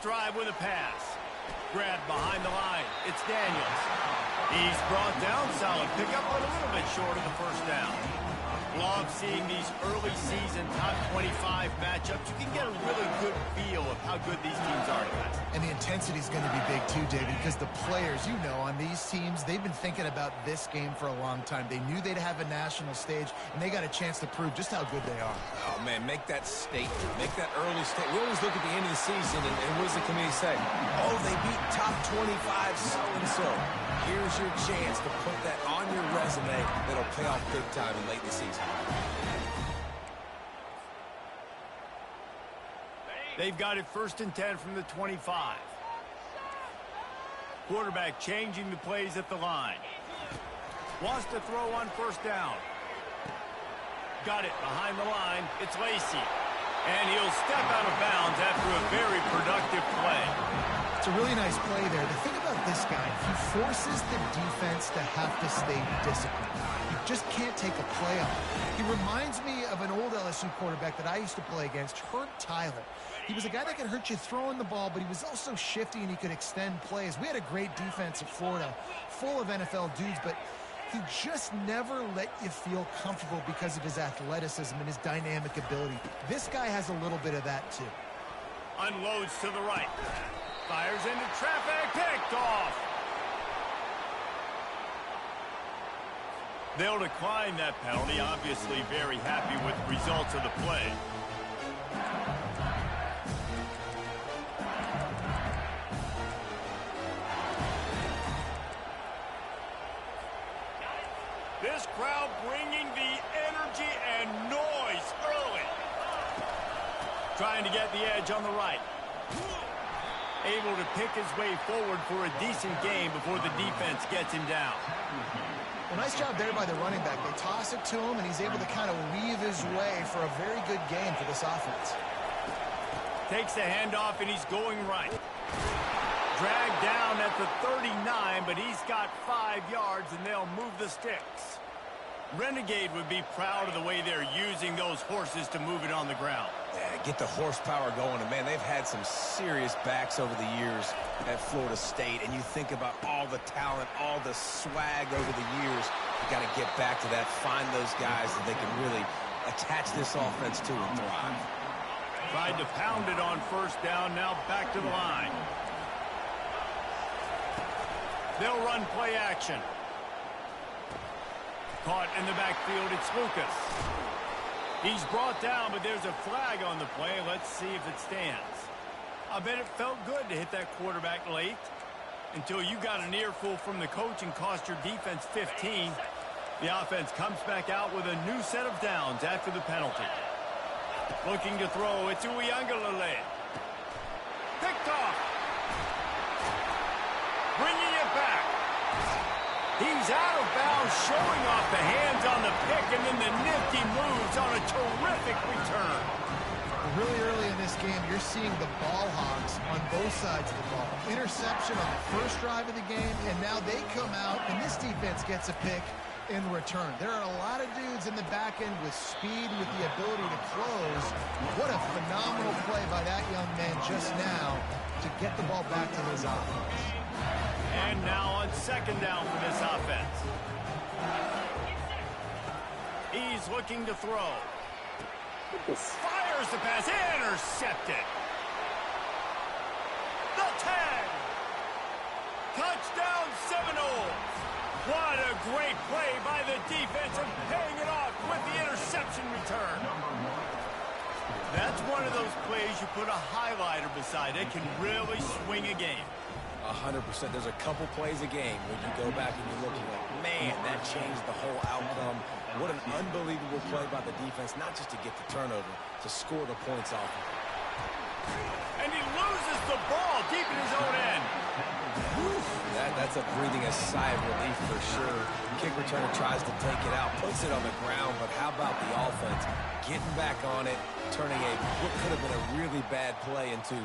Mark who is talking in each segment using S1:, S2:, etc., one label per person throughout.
S1: Drive with a pass. Grab behind the line. It's Daniels. He's brought down. Solid pickup, but a little bit short of the first down. Love seeing these early season top 25 matchups. You can get a really good feel of how good these teams are, guys.
S2: And the intensity is going to be big too, David, because the players, you know, on these teams, they've been thinking about this game for a long time. They knew they'd have a national stage, and they got a chance to prove just how good they are.
S3: Oh, man, make that statement. Make that early statement. We always look at the end of the season, and what does the committee say? Oh, they beat top 25 so-and-so. Here's your chance to put that on your resume that'll pay off big time in late in the season.
S1: They've got it 1st and 10 from the 25. Quarterback changing the plays at the line. Wants to throw on 1st down. Got it behind the line. It's Lacey. And he'll step out of bounds after a very productive play.
S2: It's a really nice play there. The thing about this guy, he forces the defense to have to stay disciplined. You just can't take a play off. He reminds me of an old LSU quarterback that I used to play against, Herb Tyler. He was a guy that could hurt you throwing the ball, but he was also shifty and he could extend plays. We had a great defense at Florida, full of NFL dudes, but he just never let you feel comfortable because of his athleticism and his dynamic ability. This guy has a little bit of that too.
S1: Unloads to the right. Fires into traffic. Picked off. They'll decline that penalty. Obviously very happy with the results of the play. This crowd bringing the energy and noise early. Trying to get the edge on the right. Able to pick his way forward for a decent game before the defense gets him down.
S2: Well, nice job there by the running back. They toss it to him, and he's able to kind of weave his way for a very good game for this offense.
S1: Takes the handoff, and he's going right. Dragged down at the 39, but he's got 5 yards, and they'll move the sticks. Renegade would be proud of the way they're using those horses to move it on the ground.
S3: Yeah, get the horsepower going. And, man, they've had some serious backs over the years at Florida State. And you think about all the talent, all the swag over the years. You got to get back to that, find those guys that they can really attach this offense to and thrive.
S1: Tried to pound it on 1st down, now back to the line. They'll run play action. Caught in the backfield, it's Lucas. He's brought down, but there's a flag on the play. Let's see if it stands. I bet it felt good to hit that quarterback late until you got an earful from the coach and cost your defense 15. The offense comes back out with a new set of downs after the penalty. Looking to throw, it's Uiagalelei. Picked off. Bringing it back. He's out of bounds, showing off the hands on the pick, and then the nifty moves on a terrific return.
S2: Really early in this game, you're seeing the ball hogs on both sides of the ball. Interception on the 1st drive of the game, and now they come out, and this defense gets a pick in return. There are a lot of dudes in the back end with speed, with the ability to close. What a phenomenal play by that young man just now to get the ball back to his offense.
S1: And now on 2nd down for this offense. He's looking to throw. Fires the pass. Intercepted. The tag. Touchdown Seminoles. What a great play by the defense and paying it off with the interception return. That's one of those plays you put a highlighter beside. It can really swing a game.
S3: 100%. There's a couple plays a game when you go back and you're looking like, man, that changed the whole outcome. What an unbelievable play by the defense, not just to get the turnover, to score the points off of it.
S1: And he loses the ball deep in his own end.
S3: That's a breathing a sigh of relief for sure. Kick returner tries to take it out, puts it on the ground, but how about the offense getting back on it, turning what could have been a really bad play into,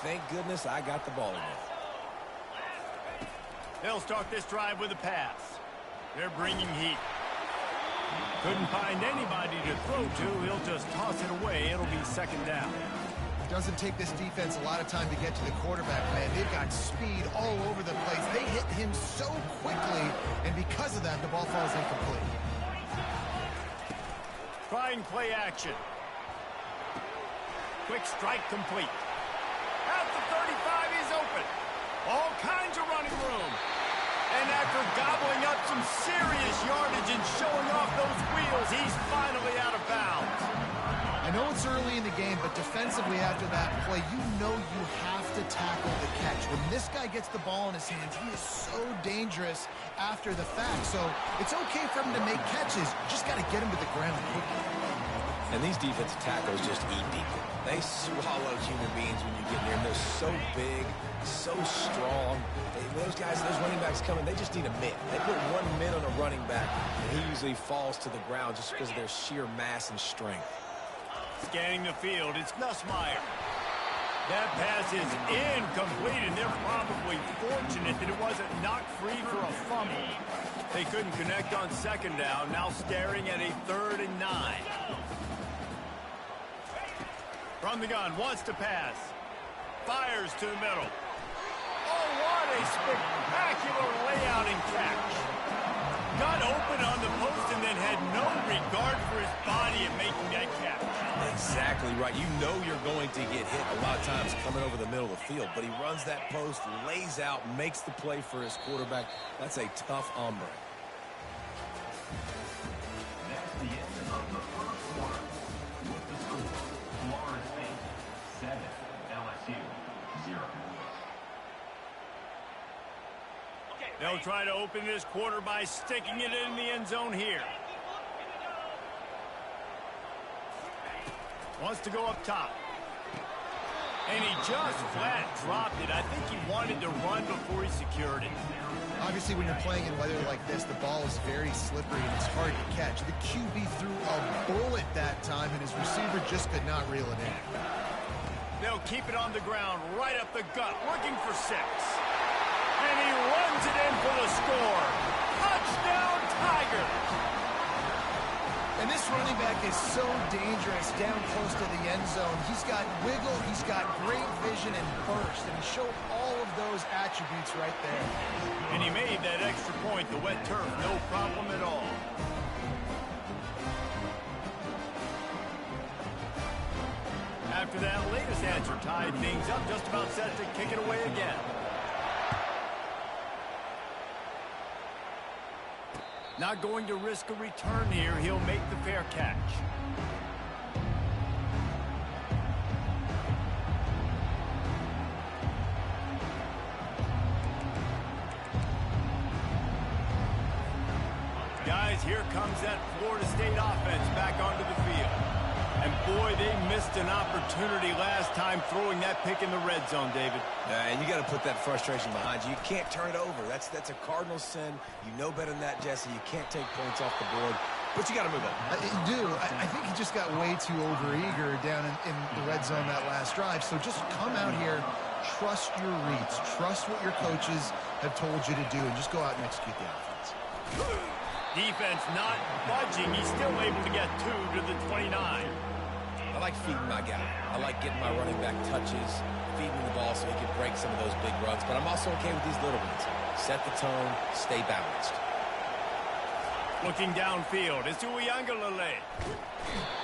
S3: thank goodness I got the ball again.
S1: They'll start this drive with a pass. They're bringing heat. Couldn't find anybody to throw to. He'll just toss it away. It'll be 2nd down.
S2: Doesn't take this defense a lot of time to get to the quarterback, man. They've got speed all over the place. They hit him so quickly, and because of that, the ball falls incomplete.
S1: Try and play action. Quick strike complete. At the 35, he's open. All kinds of running room. And after gobbling up some serious yardage and showing off those wheels, he's finally out of bounds.
S2: I know it's early in the game, but defensively after that play, you know you have to tackle the catch. When this guy gets the ball in his hands, he is so dangerous after the fact. So it's okay for him to make catches. You just got to get him to the ground quickly.
S3: And these defensive tackles just eat people. They swallow human beings when you get near them. They're so big, so strong. Those guys, those running backs coming, they just need a mitt. They put 1 mitt on a running back, and he usually falls to the ground just because of their sheer mass and strength.
S1: Scanning the field, it's Nussmeier. That pass is incomplete, and they're probably fortunate that it wasn't knocked free for a fumble. They couldn't connect on second down, now staring at a 3rd and 9. From the gun, wants to pass. Fires to the middle. Oh, what a spectacular layout and catch. Got open on the post and then had no regard for his body in making that catch.
S3: Exactly right. You know you're going to get hit a lot of times coming over the middle of the field, but he runs that post, lays out, makes the play for his quarterback. That's a tough hombre.
S4: That's the end of the first quarter. With the score, Florida State 7, LSU 0.
S1: They'll try to open this quarter by sticking it in the end zone here. Wants to go up top. And he just flat dropped it. I think he wanted to run before he secured it.
S2: Obviously, when you're playing in weather like this, the ball is very slippery and it's hard to catch. The QB threw a bullet that time, and his receiver just could not reel it in.
S1: They'll keep it on the ground, right up the gut, looking for 6. And he runs it in for the score. Touchdown, Tigers!
S2: And this running back is so dangerous down close to the end zone. He's got wiggle, he's got great vision and burst, and he showed all of those attributes right there.
S1: And he made that extra point, the wet turf, no problem at all. After that latest answer tied things up, just about set to kick it away again. Not going to risk a return here. He'll make the fair catch. Guys, here comes that Florida State offense back onto the field. And boy, they missed an opportunity last time throwing that pick in the red zone, David.
S3: And you got to put that frustration behind you. You can't turn it over. That's a cardinal sin. You know better than that, Jesse. You can't take points off the board. But you got to move on.
S2: You do. I think he just got way too overeager down in the red zone that last drive. So just come out here, trust your reads, trust what your coaches have told you to do, and just go out and execute the offense.
S1: Defense not budging. He's still able to get 2 to the 29.
S3: I like feeding my guy. I like getting my running back touches, feeding the ball so he can break some of those big runs. But I'm also okay with these little ones. Set the tone, stay balanced.
S1: Looking downfield, it's Uiagalelei.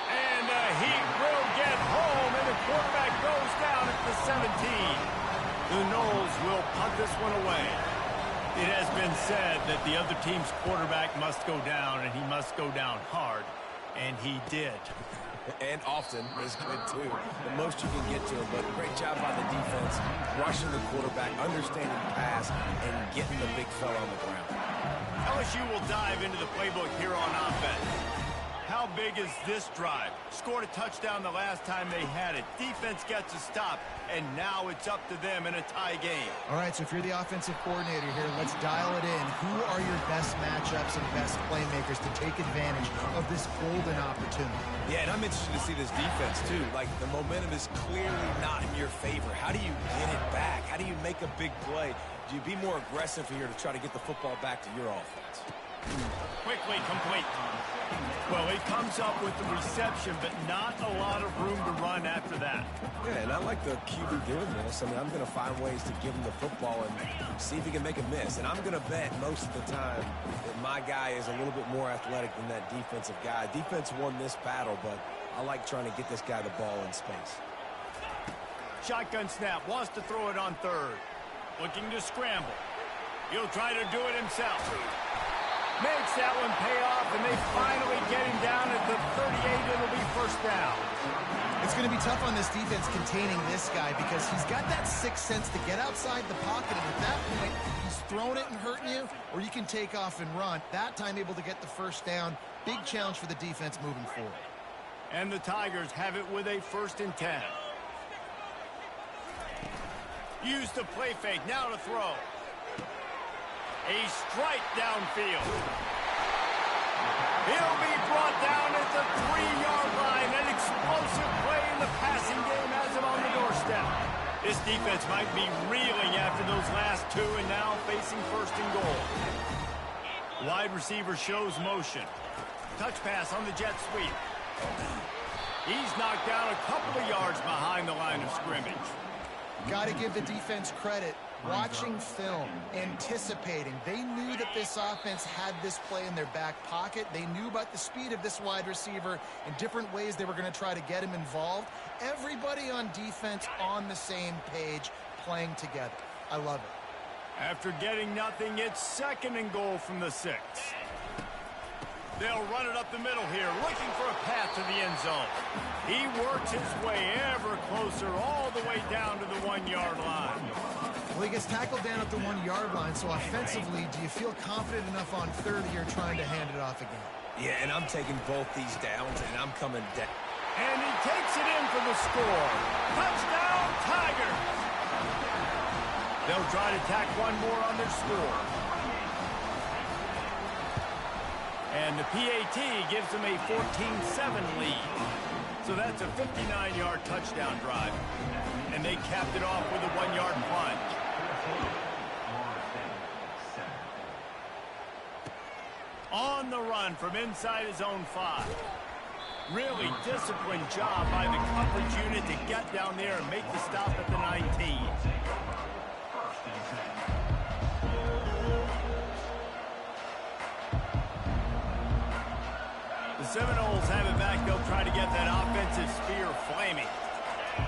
S1: And he will get home, and the quarterback goes down at the 17. The Noles will punt this one away. It has been said that the other team's quarterback must go down, and he must go down hard. And he did.
S3: And often is good, too. The most you can get to him, but great job by the defense, rushing the quarterback, understanding the pass, and getting the big fella on the ground.
S1: LSU will dive into the playbook here on offense. How big is this drive? Scored a touchdown the last time they had it. Defense gets a stop, and now it's up to them in a tie game.
S2: All right, so if you're the offensive coordinator here, let's dial it in. Who are your best matchups and best playmakers to take advantage of this golden opportunity?
S3: Yeah, and I'm interested to see this defense, too. Like, the momentum is clearly not in your favor. How do you get it back? How do you make a big play? Do you be more aggressive here to try to get the football back to your offense?
S1: Quickly complete. Well, he comes up with the reception, but not a lot of room to run after that.
S3: Yeah, and I like the QB doing this. I mean, I'm going to find ways to give him the football and see if he can make a miss. And I'm going to bet most of the time that my guy is a little bit more athletic than that defensive guy. Defense won this battle, but I like trying to get this guy the ball in space.
S1: Shotgun snap, wants to throw it on third. Looking to scramble. He'll try to do it himself. Makes that one pay off, and they finally get him down at the 38. It'll be first down.
S2: It's going to be tough on this defense containing this guy because he's got that sixth sense to get outside the pocket, and at that point, he's throwing it and hurting you, or you can take off and run. That time able to get the first down. Big challenge for the defense moving forward.
S1: And the Tigers have it with a 1st and 10. Use the play fake, now to throw. A strike downfield. He'll be brought down at the 3-yard line. An explosive play in the passing game has him on the doorstep. This defense might be reeling after those last two and now facing 1st and goal. Wide receiver shows motion. Touch pass on the jet sweep. He's knocked down a couple of yards behind the line of scrimmage.
S2: Got to give the defense credit. Watching film, anticipating. They knew that this offense had this play in their back pocket. They knew about the speed of this wide receiver and different ways they were going to try to get him involved. Everybody on defense on the same page, playing together. I love it.
S1: After getting nothing, it's 2nd and goal from the 6. They'll run it up the middle here, looking for a path to the end zone. He works his way ever closer all the way down to the 1-yard line.
S2: Well, he gets tackled down at the 1-yard line, so offensively, do you feel confident enough on third here trying to hand it off again?
S3: Yeah, and I'm taking both these downs, and I'm coming down.
S1: And he takes it in for the score. Touchdown, Tigers! They'll try to tack one more on their score. And the PAT gives them a 14-7 lead. So that's a 59-yard touchdown drive. And they capped it off with a 1-yard plunge. On the run from inside his own 5. Really disciplined job by the coverage unit to get down there and make the stop at the 19. The Seminoles have it back. They'll try to get that offensive spear flaming.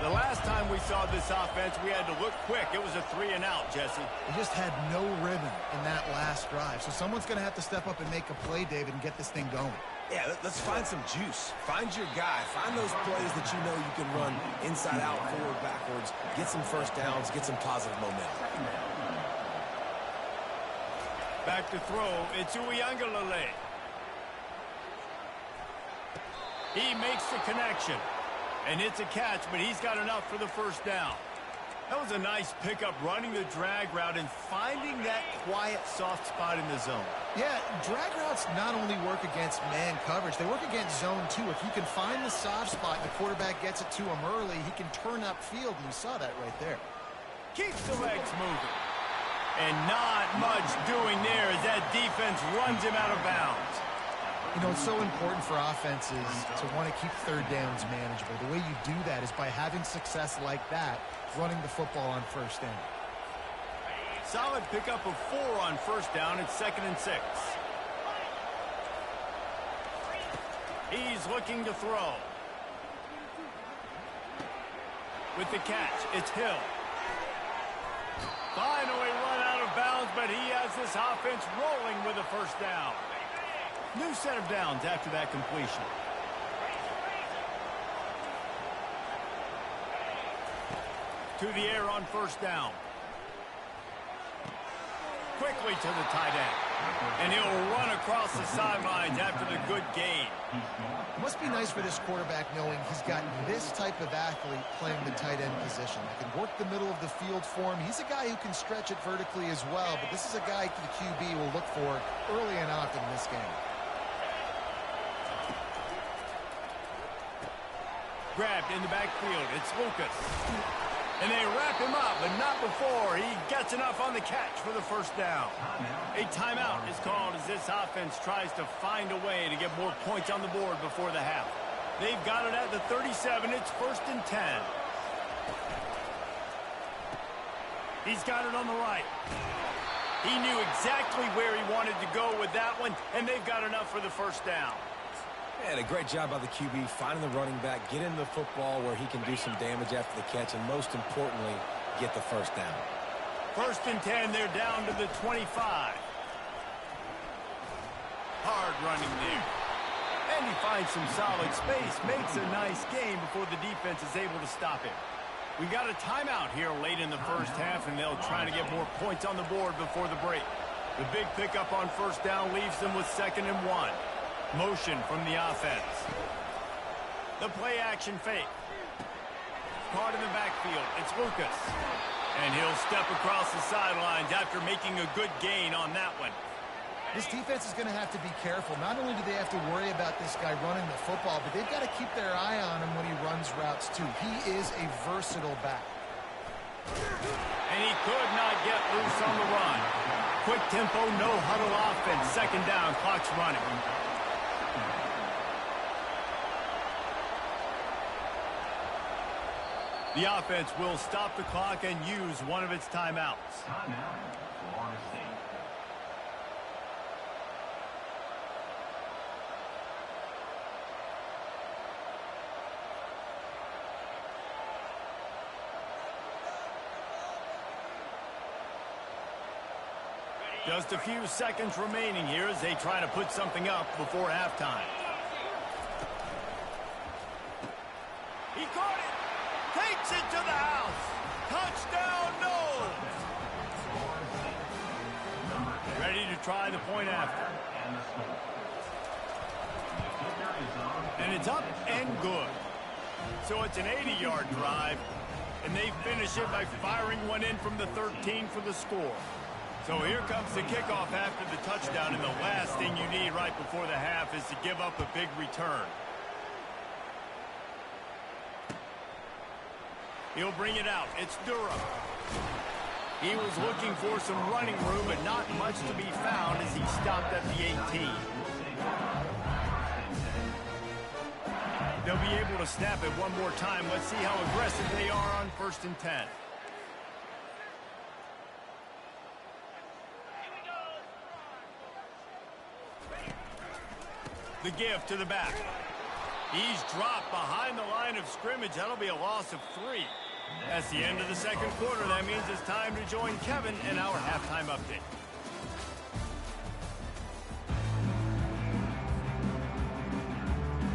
S1: The last time we saw this offense, we had to look quick. It was a 3-and-out, Jesse.
S2: He just had no rhythm in that last drive. So someone's going to have to step up and make a play, David, and get this thing going.
S3: Yeah, let's find some juice. Find your guy. Find those plays that you know you can run inside out, forward, backwards. Get some first downs. Get some positive momentum.
S1: Back to throw. It's Uiagalelei. He makes the connection. And it's a catch, but he's got enough for the first down. That was a nice pickup, running the drag route and finding that quiet, soft spot in the zone.
S2: Yeah, drag routes not only work against man coverage, they work against zone too. If you can find the soft spot and the quarterback gets it to him early, he can turn upfield, and you saw that right there.
S1: Keeps the legs moving. And not much doing there as that defense runs him out of bounds.
S2: You know, it's so important for offenses to want to keep third downs manageable. The way you do that is by having success like that, running the football on first down.
S1: Solid pickup of 4 on first down. It's 2nd and 6. He's looking to throw. With the catch, it's Hill. Finally run out of bounds, but he has this offense rolling with a first down. New set of downs after that completion. To the air on first down. Quickly to the tight end. And he'll run across the sidelines after the good gain.
S2: It must be nice for this quarterback knowing he's got this type of athlete playing the tight end position. That can work the middle of the field for him. He's a guy who can stretch it vertically as well, but this is a guy the QB will look for early and often in this game.
S1: Grabbed in the backfield. It's Lucas. And they wrap him up, but not before he gets enough on the catch for the first down. A timeout is called as this offense tries to find a way to get more points on the board before the half. They've got it at the 37. It's 1st and 10. He's got it on the right. He knew exactly where he wanted to go with that one, and they've got enough for the first down.
S3: And a great job by the QB finding the running back, get into the football where he can do some damage after the catch, and most importantly, get the first down.
S1: 1st and 10, they're down to the 25. Hard running there. And he finds some solid space, makes a nice game before the defense is able to stop him. We got a timeout here late in the first half, and they'll try to get more points on the board before the break. The big pickup on first down leaves them with 2nd and 1. Motion from the offense. The play action fake. Caught in the backfield. It's Lucas. And he'll step across the sidelines after making a good gain on that one.
S2: This defense is going to have to be careful. Not only do they have to worry about this guy running the football, but they've got to keep their eye on him when he runs routes too. He is a versatile back.
S1: And he could not get loose on the run. Quick tempo, no huddle offense. 2nd down, clock's running. The offense will stop the clock and use one of its timeouts.
S4: Timeout, Florida State.
S1: Just a few seconds remaining here as they try to put something up before halftime. He caught it. Takes it to the house. Touchdown, no. Ready to try the point after. And it's up and good. So it's an 80-yard drive, and they finish it by firing one in from the 13 for the score. So here comes the kickoff after the touchdown, and the last thing you need right before the half is to give up a big return. He'll bring it out. It's Durham. He was looking for some running room, but not much to be found as he stopped at the 18. They'll be able to snap it one more time. Let's see how aggressive they are on 1st and 10. The give to the back. He's dropped behind the line of scrimmage. That'll be a loss of 3. That's the end of the second quarter. That means it's time to join Kevin in our halftime update.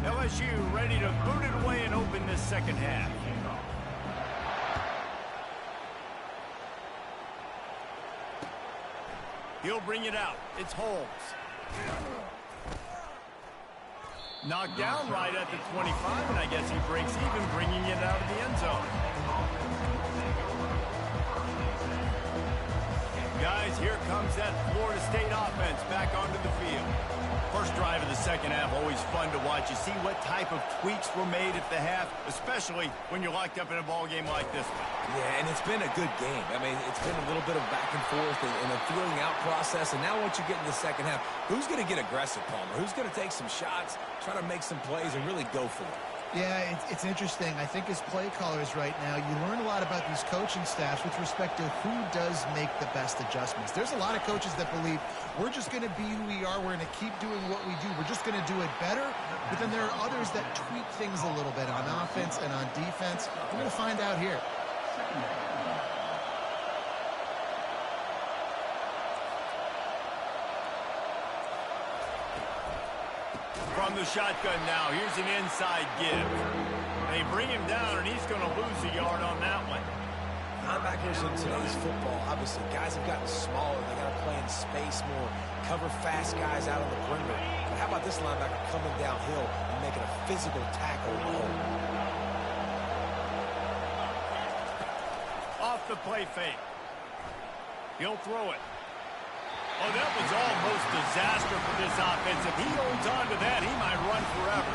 S1: LSU ready to boot it away and open this second half. He'll bring it out. It's Holmes. Knocked down right at the 25, and I guess he breaks even, bringing it out of the end zone. Guys, here comes that Florida State offense back onto the field. First drive of the second half, always fun to watch. You see what type of tweaks were made at the half, especially when you're locked up in a ball game like this one.
S3: Yeah, and it's been a good game. I mean, it's been a little bit of back and forth and a feeling out process. And now once you get in the second half, who's going to get aggressive, Palmer? Who's going to take some shots, try to make some plays, and really go for it?
S2: Yeah, it's interesting. I think as play callers right now, you learn a lot about these coaching staffs with respect to who does make the best adjustments. There's a lot of coaches that believe we're just going to be who we are. We're going to keep doing what we do. We're just going to do it better. But then there are others that tweak things a little bit on offense and on defense. We're going to find out here.
S1: From the shotgun now, here's an inside give. They bring him down, and he's going to lose a yard on that one.
S3: Linebackers in today's football, obviously, guys have gotten smaller. They got to play in space more, cover fast guys out on the perimeter. But how about this linebacker coming downhill and making a physical tackle in the hole?
S1: Off the play fake. He'll throw it. Oh, that was almost disaster for this offense. If he holds on to that, he might run forever.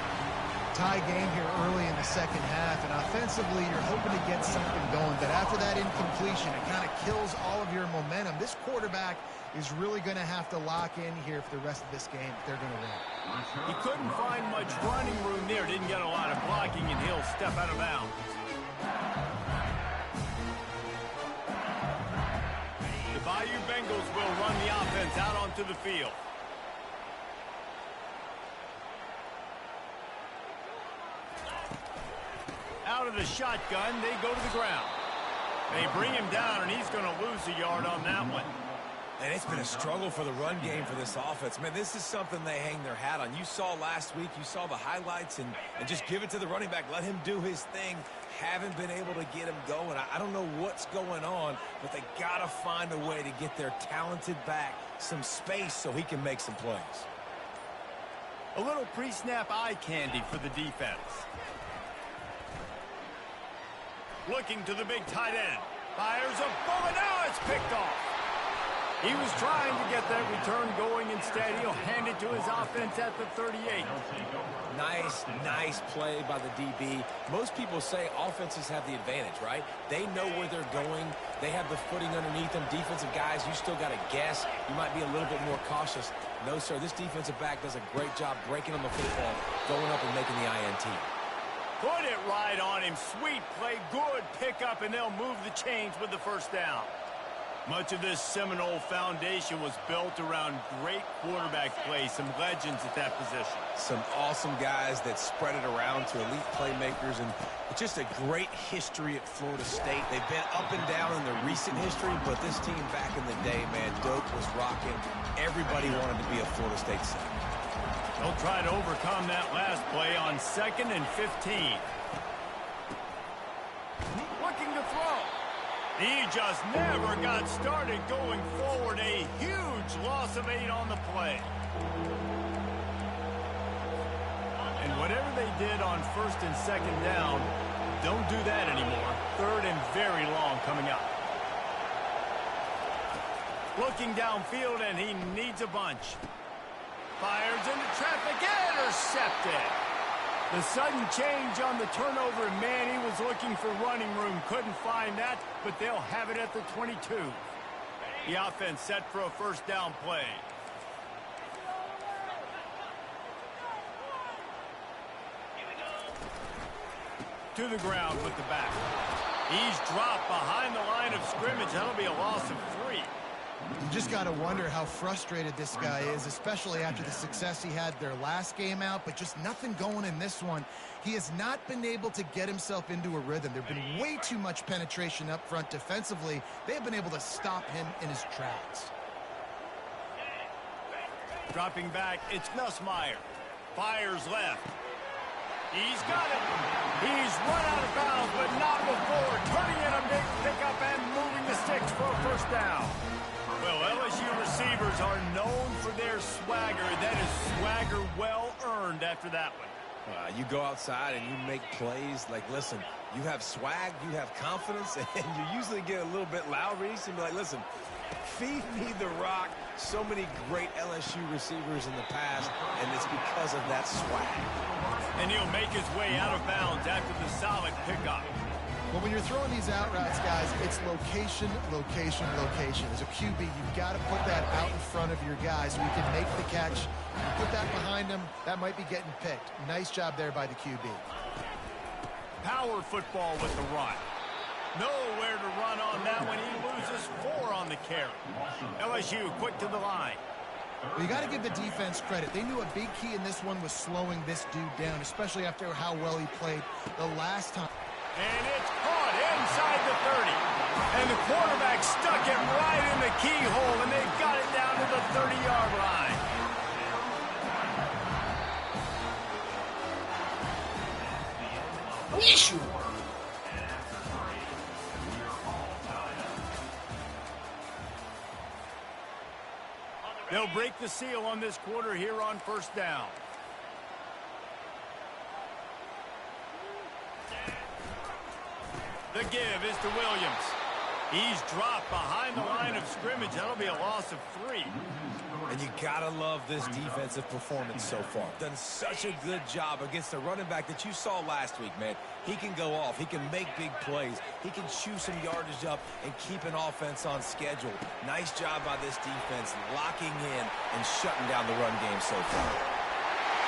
S2: tie game here early in the second half, and offensively you're hoping to get something going, but after that incompletion, it kind of kills all of your momentum. This quarterback is really going to have to lock in here for the rest of this game if they're going to win.
S1: He couldn't find much running room there, didn't get a lot of blocking, and he'll step out of bounds. The Bayou Bengals will run the offense out onto the field. Out of the shotgun, they go to the ground. They bring him down, and he's going to lose a yard on that one.
S3: And it's been a struggle for the run game for this offense. Man, this is something they hang their hat on. You saw last week, you saw the highlights, and just give it to the running back. Let him do his thing. Haven't been able to get him going. I don't know what's going on, but they got to find a way to get their talented back some space so he can make some plays.
S1: A little pre-snap eye candy for the defense. Looking to the big tight end. Fires a bullet. Now it's picked off. He was trying to get that return going. Instead, he'll hand it to his offense at the 38.
S3: Nice play by the DB. Most people say offenses have the advantage, right? They know where they're going. They have the footing underneath them. Defensive guys, you still got to guess. You might be a little bit more cautious. No, sir, this defensive back does a great job breaking on the football, going up and making the INT.
S1: Put it right on him. Sweet play, good pickup, and they'll move the chains with the first down. Much of this Seminole foundation was built around great quarterback play, some legends at that position.
S3: Some awesome guys that spread it around to elite playmakers, and just a great history at Florida State. They've been up and down in their recent history, but this team back in the day, man, Doak was rocking. Everybody wanted to be a Florida State center.
S1: They'll try to overcome that last play on 2nd and 15. Looking to throw. He just never got started going forward. A huge loss of 8 on the play. And whatever they did on 1st and 2nd down, don't do that anymore. 3rd and very long coming up. Looking downfield, and he needs a bunch. Fires into traffic, intercepted. The sudden change on the turnover, and man, he was looking for running room. Couldn't find that, but they'll have it at the 22. The offense set for a first down play. To the ground with the back. He's dropped behind the line of scrimmage. That'll be a loss of 3.
S2: You just got to wonder how frustrated this guy is, especially after the success he had their last game out, but just nothing going in this one. He has not been able to get himself into a rhythm. There have been way too much penetration up front defensively. They have been able to stop him in his tracks.
S1: Dropping back, it's Nussmeier. Fires left. He's got it. He's run out of bounds, but not before. Turning in a big pickup and moving the sticks for a first down. Well, LSU receivers are known for their swagger. That is swagger well earned after that one.
S3: You go outside and you make plays. Like, listen, you have swag, you have confidence, and you usually get a little bit loud. You be like, listen, feed me the rock. So many great LSU receivers in the past, and it's because of that swag.
S1: And he'll make his way out of bounds after the solid pickup.
S2: Well, when you're throwing these out routes, guys, it's location, location, location. As a QB, you've got to put that out in front of your guys so you can make the catch. You put that behind them, that might be getting picked. Nice job there by the QB.
S1: Power football with the run. Nowhere to run on that one. He loses 4 on the carry. LSU quick to the line.
S2: Well, you got to give the defense credit. They knew a big key in this one was slowing this dude down, especially after how well he played the last time.
S1: And it's caught inside the 30. And the quarterback stuck it right in the keyhole, and they've got it down to the 30-yard line. They'll break the seal on this quarter here on first down. The give is to Williams. He's dropped behind the line of scrimmage. That'll be a loss of 3.
S3: And you gotta love this defensive performance so far. Done such a good job against the running back that you saw last week, man. He can go off. He can make big plays. He can chew some yardage up and keep an offense on schedule. Nice job by this defense locking in and shutting down the run game so far.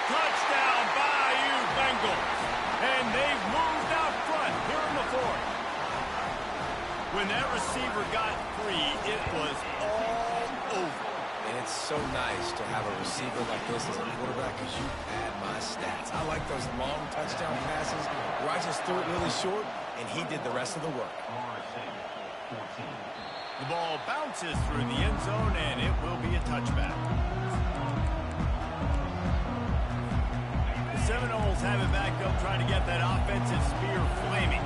S1: Touchdown, Bayou Bengals. And they've moved out front here in the 4th. When that receiver got free, it was all over.
S3: And it's so nice to have a receiver like this as a quarterback because you add my stats. I like those long touchdown passes where I just threw it really short, and he did the rest of the work.
S1: The ball bounces through the end zone, and it will be a touchback. The Seminoles have it back up, trying to get that offensive spear flaming.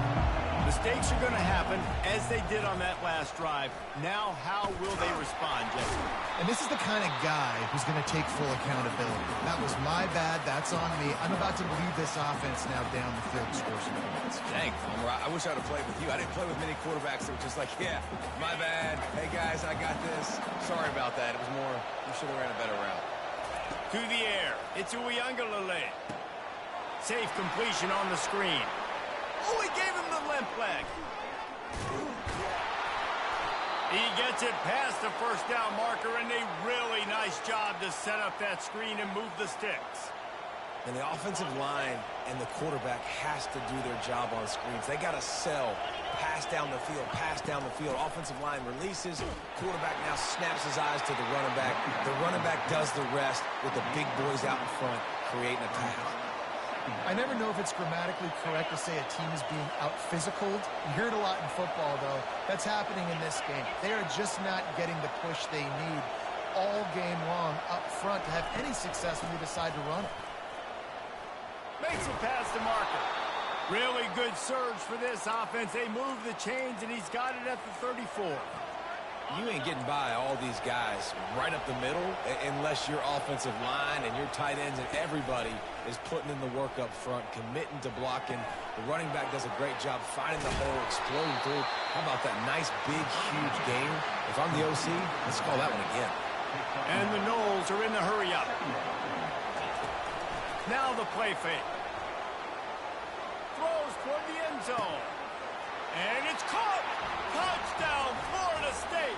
S1: Mistakes are going to happen, as they did on that last drive. Now, how will they respond, Jesse?
S2: And this is the kind of guy who's going to take full accountability. That was my bad. That's on me. I'm about to lead this offense now down the field and score some points.
S3: Dang, Homer, I wish I'd have played with you. I didn't play with many quarterbacks that were just like, yeah, my bad. Hey, guys, I got this. Sorry about that. It was more, you should have ran a better route.
S1: To the air. It's Uiagalelei. Safe completion on the screen. Oh, he gave him the limp leg. He gets it past the first down marker, and a really nice job to set up that screen and move the sticks.
S3: And the offensive line and the quarterback has to do their job on screens. They got to sell. Pass down the field, pass down the field. Offensive line releases. Quarterback now snaps his eyes to the running back. The running back does the rest with the big boys out in front, creating a pass.
S2: I never know if it's grammatically correct to say a team is being out-physicaled. You hear it a lot in football, though. That's happening in this game. They are just not getting the push they need all game long up front to have any success when you decide to run it.
S1: Makes it past the marker. Really good surge for this offense. They move the chains, and he's got it at the 34.
S3: You ain't getting by all these guys right up the middle unless your offensive line and your tight ends and everybody is putting in the work up front, committing to blocking. The running back does a great job finding the hole, exploding through. How about that nice, big, huge gain? If I'm the OC, let's call that one again.
S1: And the Noles are in the hurry-up. Now the play fake. Throws toward the end zone. And it's caught! Touchdown, Florida State!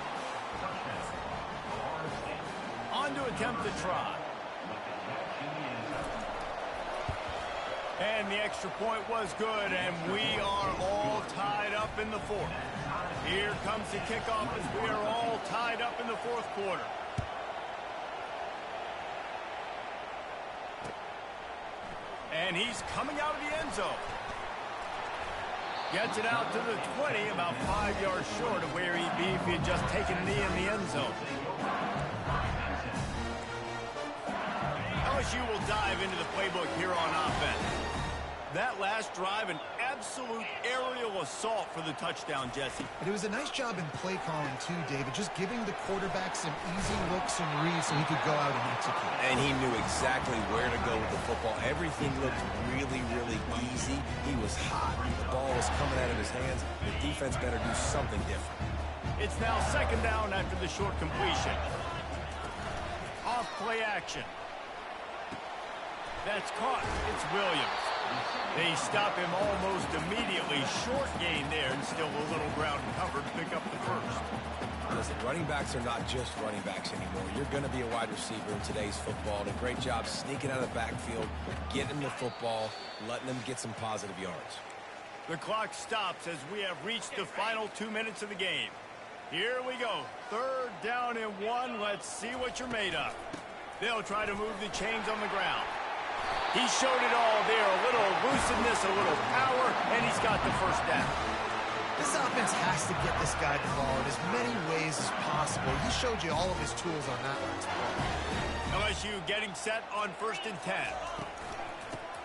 S1: On to attempt the try. And the extra point was good, and we are all tied up in the 4th. Here comes the kickoff as we are all tied up in the 4th quarter. And he's coming out of the end zone. Gets it out to the 20, about 5 yards short of where he'd be if he had just taken a knee in the end zone. LSU will dive into the playbook here on offense. That last drive, an absolute aerial assault for the touchdown, Jesse.
S2: But it was a nice job in play calling, too, David, just giving the quarterback some easy looks and reads so he could go out and execute.
S3: And he knew exactly where to go with the football. Everything looked really, really easy. He was hot. The ball was coming out of his hands. The defense better do something different. It's
S1: now 2nd down after the short completion. Off play action. That's caught. It's Williams. They stop him almost immediately. Short gain there, and still a little ground covered to pick up the first.
S3: Listen, running backs are not just running backs anymore. You're going to be a wide receiver in today's football. And a great job sneaking out of the backfield, getting the football, letting them get some positive yards.
S1: The clock stops as we have reached the final 2 minutes of the game. Here we go. 3rd down and 1. Let's see what you're made of. They'll try to move the chains on the ground. He showed it all there, a little elusiveness, a little power, and he's got the first down.
S2: This offense has to get this guy the ball in as many ways as possible. He showed you all of his tools on that last play.
S1: LSU getting set on 1st and 10.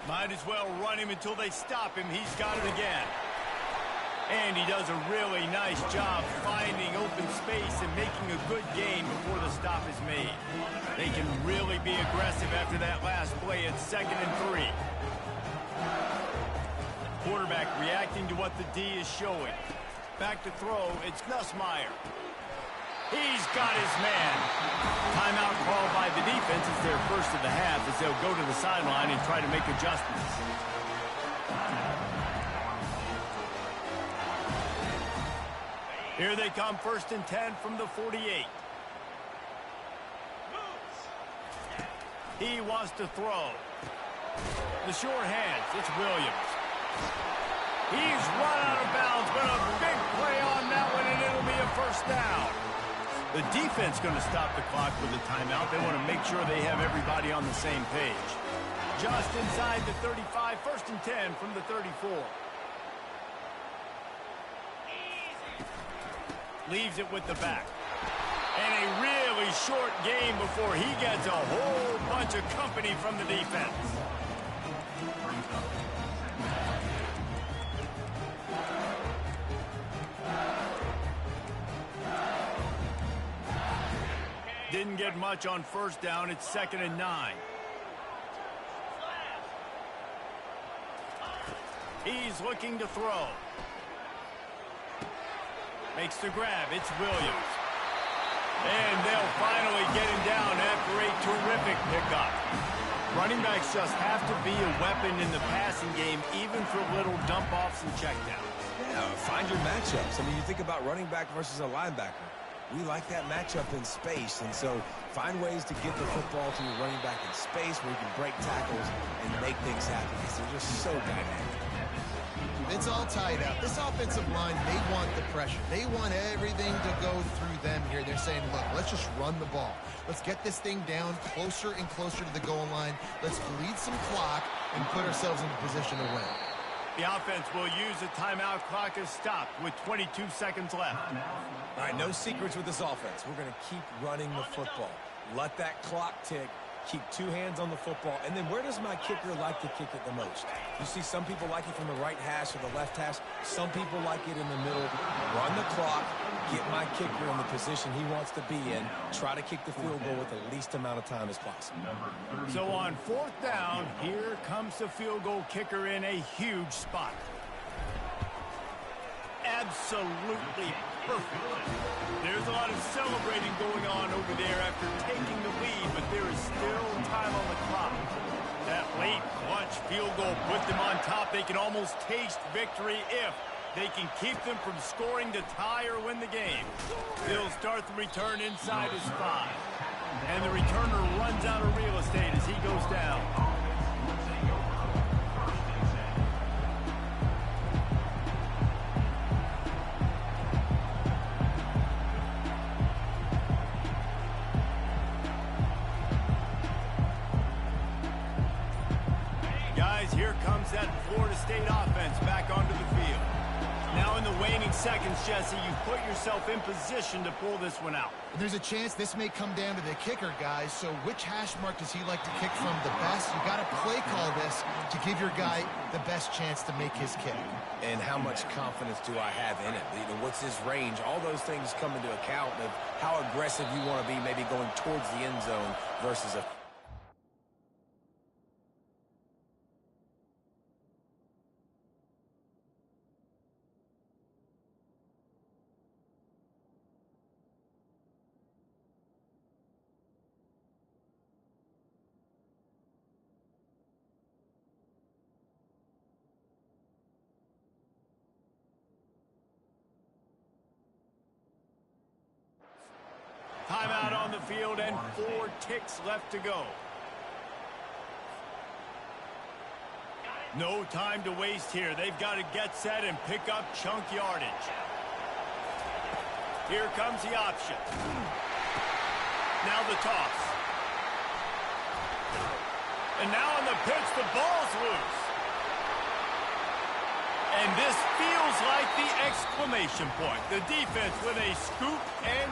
S1: Might as well run him until they stop him. He's got it again. And he does a really nice job finding open space and making a good gain before the stop is made. They can really be aggressive after that last play at 2nd and 3. Quarterback reacting to what the D is showing. Back to throw, it's Nussmeier. He's got his man. Timeout called by the defense is their first of the half as they'll go to the sideline and try to make adjustments. Here they come, 1st and 10 from the 48. He wants to throw. The short hands, it's Williams. He's run out of bounds, but a big play on that one, and it'll be a first down. The defense going to stop the clock with a timeout. They want to make sure they have everybody on the same page. Just inside the 35, 1st and 10 from the 34. Leaves it with the back. And a really short game before he gets a whole bunch of company from the defense. Didn't get much on 1st down. It's 2nd and 9. He's looking to throw. Makes the grab. It's Williams. And they'll finally get him down after a terrific pickup. Running backs just have to be a weapon in the passing game, even for little dump-offs and checkdowns.
S3: Yeah, find your matchups. I mean, you think about running back versus a linebacker. We like that matchup in space, and so find ways to get the football to your running back in space where you can break tackles and make things happen. They're just so dynamic.
S2: It's all tied up. This offensive line, they want the pressure. They want everything to go through them here. They're saying, look, let's just run the ball. Let's get this thing down closer and closer to the goal line. Let's bleed some clock and put ourselves in a position to win.
S1: The offense will use a timeout. Clock is stopped with 22 seconds left.
S3: All right, no secrets with this offense. We're going to keep running the football. Let that clock tick. Keep 2 hands on the football. And then where does my kicker like to kick it the most? You see some people like it from the right hash or the left hash. Some people like it in the middle. Run the clock. Get my kicker in the position he wants to be in. Try to kick the field goal with the least amount of time as possible.
S1: So on 4th down, here comes the field goal kicker in a huge spot. Absolutely perfect. There's a lot of celebrating going on over there after taking the lead, but there is still time on the clock. That late clutch field goal put them on top. They can almost taste victory if they can keep them from scoring to tie or win the game. They'll start the return inside his 5. And the returner runs out of real estate as he goes down. Here comes that Florida State offense back onto the field. Now in the waning seconds, Jesse, you put yourself in position to pull this one out.
S2: And there's a chance this may come down to the kicker, guys. So which hash mark does he like to kick from the best? You got to play call this to give your guy the best chance to make his kick.
S3: And how much confidence do I have in it? You know, what's his range? All those things come into account of how aggressive you want to be, maybe going towards the end zone versus a...
S1: Timeout on the field and 4 ticks left to go. No time to waste here. They've got to get set and pick up chunk yardage. Here comes the option. Now the toss. And now on the pitch, the ball's loose. And this feels like the exclamation point. The defense with a scoop and